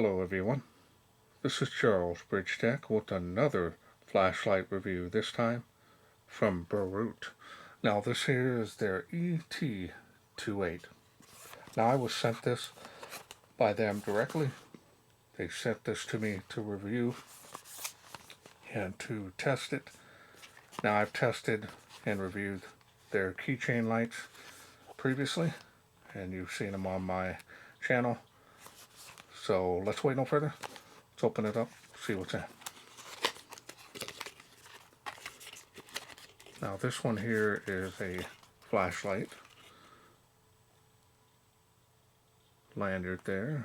Hello everyone, this is Charles BridgTec with another flashlight review, this time from Boruit. Now this here is their ET28. Now I was sent this by them directly. They sent this to me to review and to test it. Now I've tested and reviewed their keychain lights previously, and you've seen them on my channel. So let's wait no further. Let's open it up, see what's in. Now this one here is a flashlight. Lanyard there.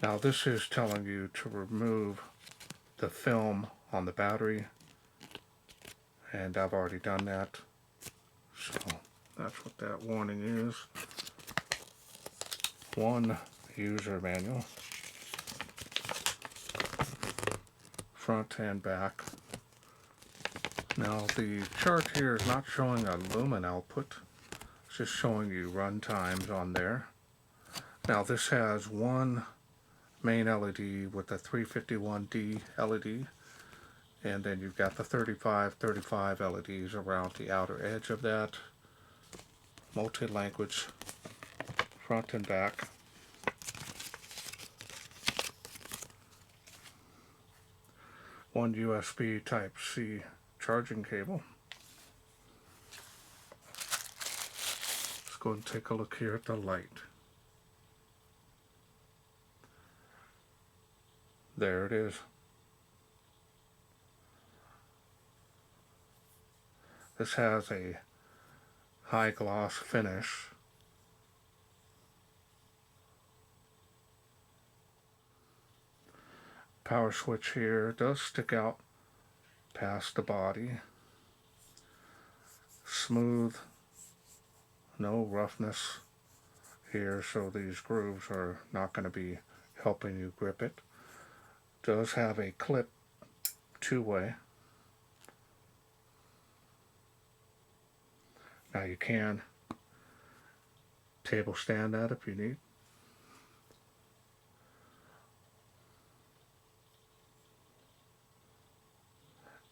Now this is telling you to remove the film on the battery, and I've already done that, so that's what that warning is. One user manual, front and back. Now the chart here is not showing a lumen output, it's just showing you run times on there. Now this has one main LED with the 351D LED, and then you've got the 35 LEDs around the outer edge of that. Multi-language, front and back. One USB Type-C charging cable. Let's go and take a look here at the light. There it is. This has a high gloss finish. Power switch here does stick out past the body. Smooth, no roughness here, so these grooves are not going to be helping you grip it. Does have a clip two-way. Now you can table stand that if you need.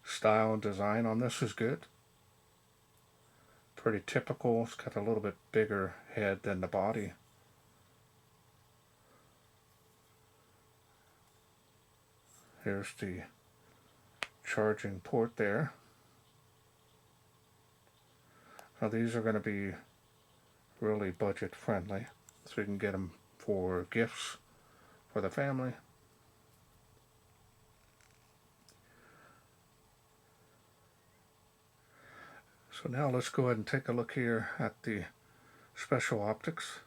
Style and design on this is good. Pretty typical. It's got a little bit bigger head than the body. Here's the charging port there. Now these are going to be really budget friendly, so you can get them for gifts for the family. So now let's go ahead and take a look here at the special optics.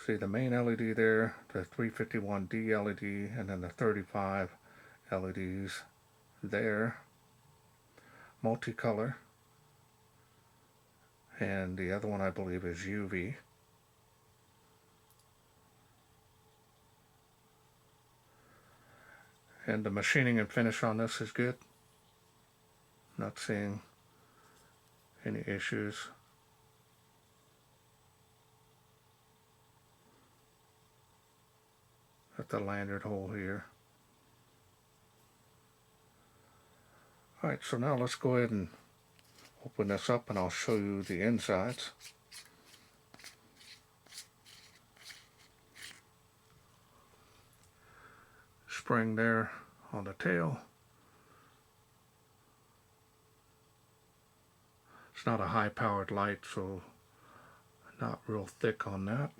See the main LED there, the 351D LED, and then the 35 LEDs there. Multicolor. And the other one I believe is UV. And the machining and finish on this is good. Not seeing any issues. At the lanyard hole here. Alright, so now let's go ahead and open this up and I'll show you the insides. Spring there on the tail. It's not a high powered light, so not real thick on that.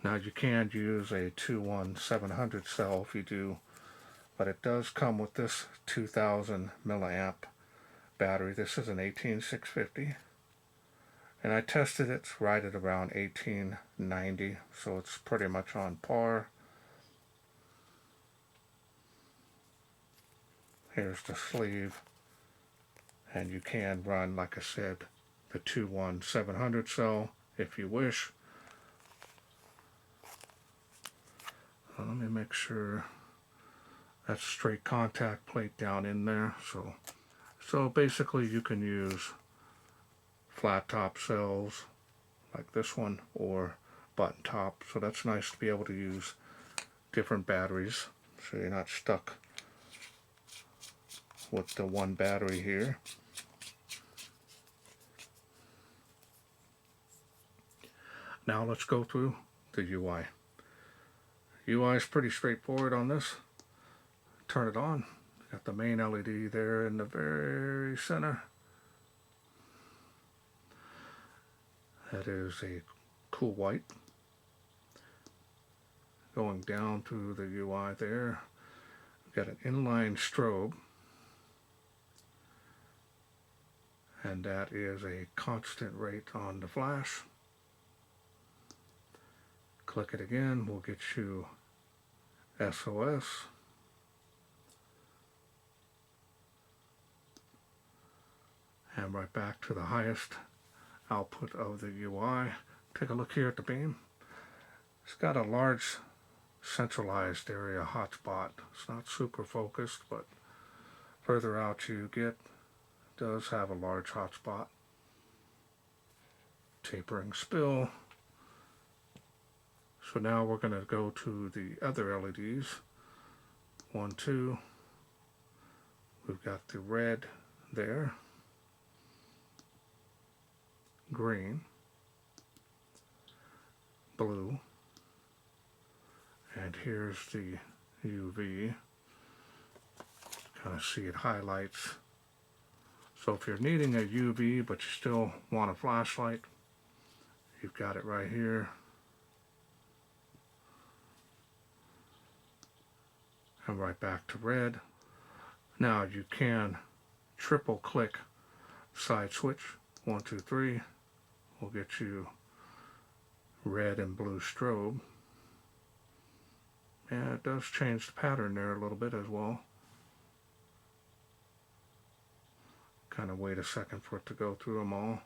Now you can use a 21700 cell if you do, but it does come with this 2000 milliamp battery. This is an 18650, and I tested it right at around 1890, so it's pretty much on par. Here's the sleeve, and you can run, like I said, the 21700 cell if you wish. Let me make sure That's straight contact plate down in there. So basically you can use flat top cells like this one or button top. So that's nice to be able to use different batteries so you're not stuck with the one battery here. Now let's go through the UI. UI is pretty straightforward on this. Turn it on. Got the main LED there in the very center. That is a cool white. Going down through the UI there, we've got an inline strobe. And that is a constant rate on the flash. Click it again, we'll get you SOS. And right back to the highest output of the UI. Take a look here at the beam. It's got a large centralized area hotspot. It's not super focused, but further out you get, does have a large hotspot. Tapering spill. So now we're going to go to the other LEDs. 1, 2. We've got the red there. Green. Blue. And here's the UV. Kind of see it highlights. So if you're needing a UV but you still want a flashlight, you've got it right here. And right back to red. Now you can triple click side switch. 1, 2, 3 will get you red and blue strobe. And it does change the pattern there a little bit as well. Kind of wait a second for it to go through them all.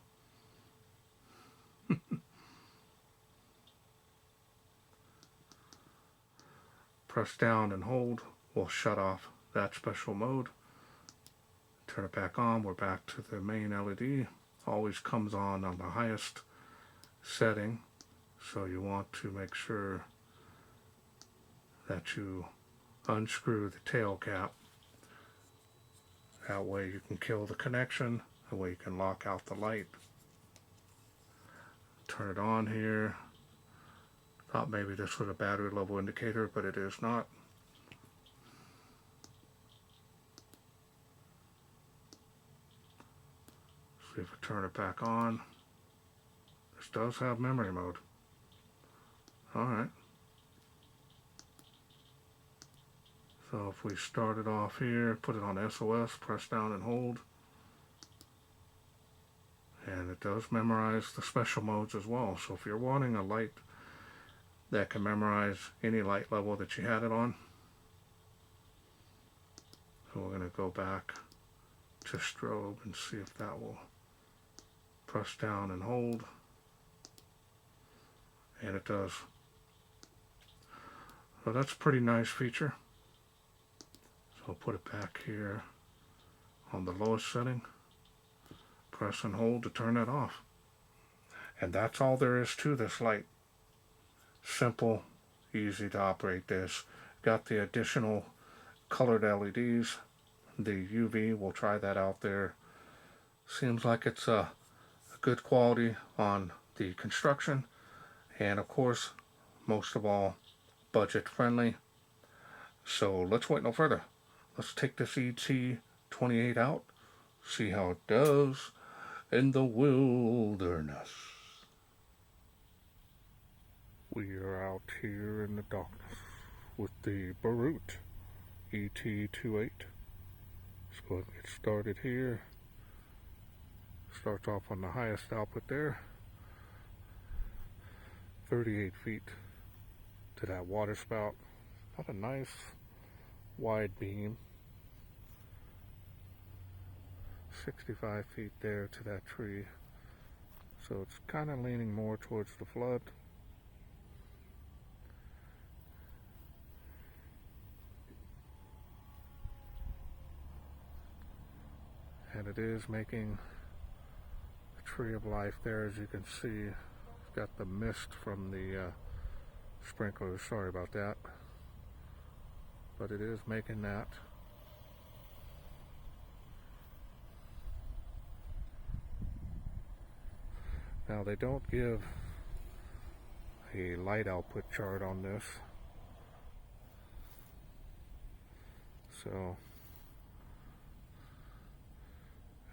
Press down and hold will shut off that special mode. Turn it back on, we're back to the main LED. Always comes on the highest setting, so you want to make sure that you unscrew the tail cap. That way you can kill the connection, that way you can lock out the light. Turn it on here. Thought maybe this was a battery level indicator, but it is not. See if I turn it back on. This does have memory mode. Alright. So if we start it off here, put it on SOS, press down and hold. And it does memorize the special modes as well. So if you're wanting a light that can memorize any light level that you had it on. So we're going to go back to strobe and see if that will press down and hold. And it does. So that's a pretty nice feature. So I'll put it back here on the lowest setting. Press and hold to turn it off. And that's all there is to this light. Simple, easy to operate this. Got the additional colored LEDs. The UV, we'll try that out there. Seems like it's a good quality on the construction. And of course, most of all, budget friendly. So let's wait no further. Let's take this ET28 out, see how it does in the wilderness. We are out here in the darkness with the Boruit ET28. Let's go ahead and get started here. Starts off on the highest output there. 38 feet to that water spout. Got a nice wide beam. 65 feet there to that tree. So it's kind of leaning more towards the flood. it is making a tree of life there, as you can see. It's got the mist from the sprinklers, sorry about that, but it is making that. Now they don't give a light output chart on this, so,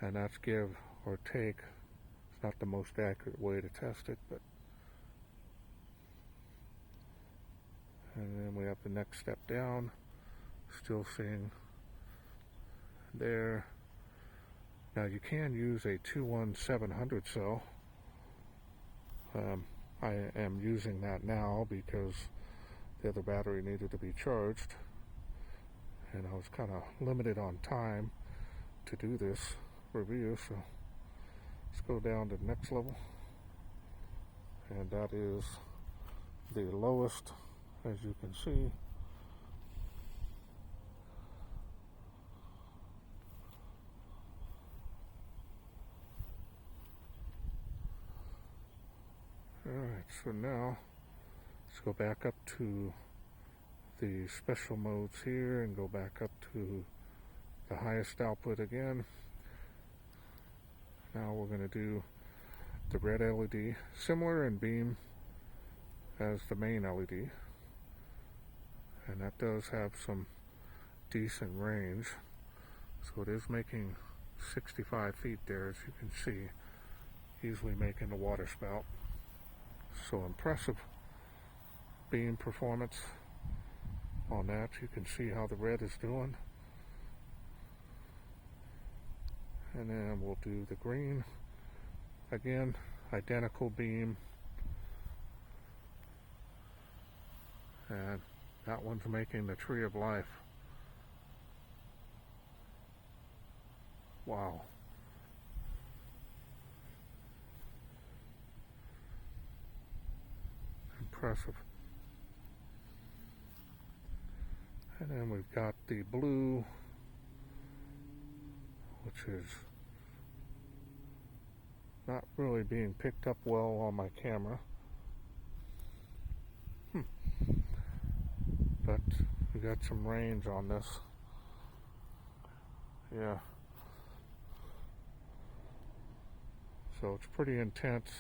and that's give or take. It's not the most accurate way to test it, but, and then we have the next step down, still seeing there. Now you can use a 21700 cell. I am using that now because the other battery needed to be charged, and I was kind of limited on time to do this review, so let's go down to the next level, and that is the lowest, as you can see. Alright, so now let's go back up to the special modes here and go back up to the highest output again. Now we're going to do the red LED, similar in beam as the main LED, and that does have some decent range. So it is making 65 feet there, as you can see, easily making the water spout. So impressive beam performance on that. You can see how the red is doing. And then we'll do the green. Again, identical beam. And that one's making the tree of life. Wow. Impressive. And then we've got the blue, which is not really being picked up well on my camera. But we got some range on this. Yeah. So it's pretty intense.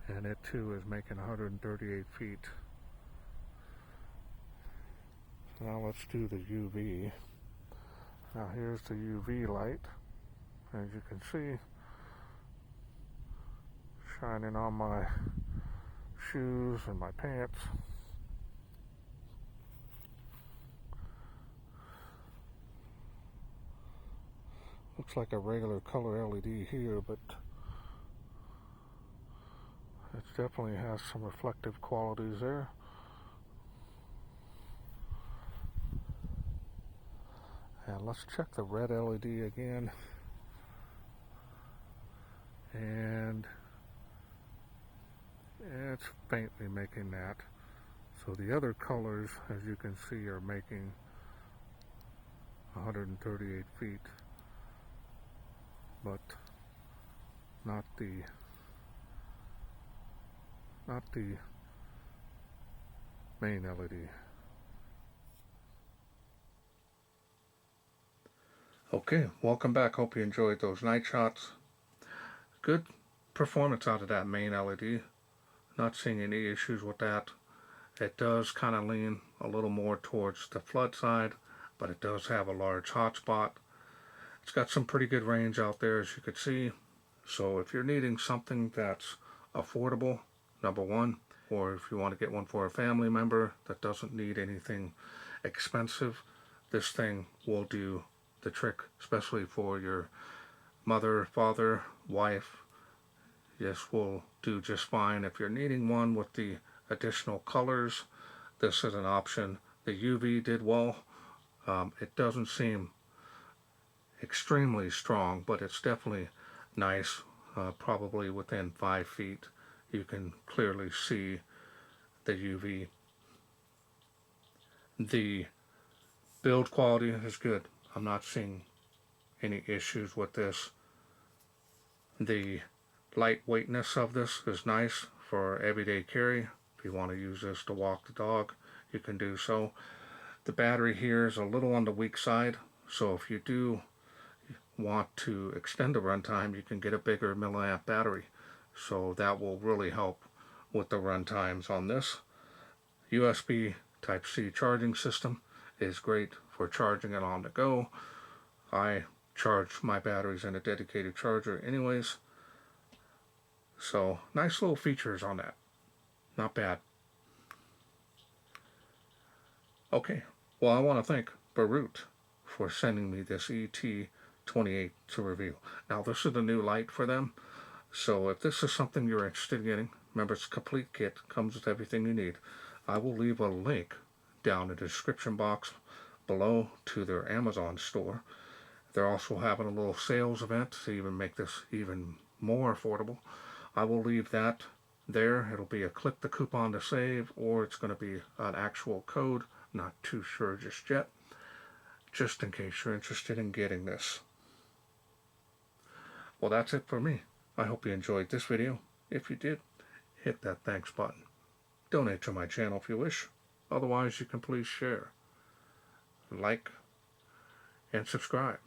And it too is making 138 feet. Now let's do the UV. Now here's the UV light, as you can see, shining on my shoes and my pants. Looks like a regular color LED here, but it definitely has some reflective qualities there. And let's check the red LED again. And it's faintly making that. So the other colors, as you can see, are making 138 feet, but not the main LED. Okay, welcome back. Hope you enjoyed those night shots. Good performance out of that main LED. Not seeing any issues with that. It does kind of lean a little more towards the flood side, but it does have a large hotspot. It's got some pretty good range out there, as you can see. So if you're needing something that's affordable, number one, or if you want to get one for a family member that doesn't need anything expensive, this thing will do the trick, especially for your mother, father, wife. This will do just fine. If you're needing one with the additional colors, this is an option. The UV did well. It doesn't seem extremely strong, but it's definitely nice. Probably within 5 feet you can clearly see the UV. The build quality is good. I'm not seeing any issues with this. The lightweightness of this is nice for everyday carry. If you want to use this to walk the dog, you can do so. The battery here is a little on the weak side, so if you do want to extend the runtime, you can get a bigger milliamp battery. So that will really help with the run times on this. USB Type-C charging system is great for charging it on the go. I charge my batteries in a dedicated charger anyways. So nice little features on that. Not bad. Okay, well, I want to thank Boruit for sending me this ET28 to review. Now, this is a new light for them, so if this is something you're interested in getting, remember it's a complete kit, comes with everything you need. I will leave a link down in the description box below to their Amazon store. They're also having a little sales event to even make this even more affordable. I will leave that there. It'll be a click the coupon to save, or it's going to be an actual code. Not too sure just yet, just in case you're interested in getting this. Well, that's it for me. I hope you enjoyed this video. If you did, hit that thanks button. Donate to my channel if you wish. Otherwise, you can please share, like, and subscribe.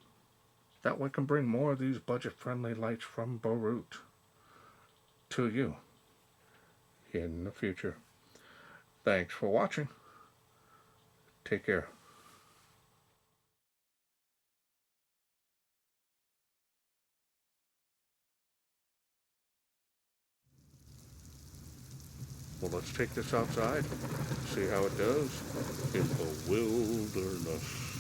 That way I can bring more of these budget-friendly lights from Boruit to you in the future. Thanks for watching. Take care. Well, let's take this outside, see how it does in the wilderness.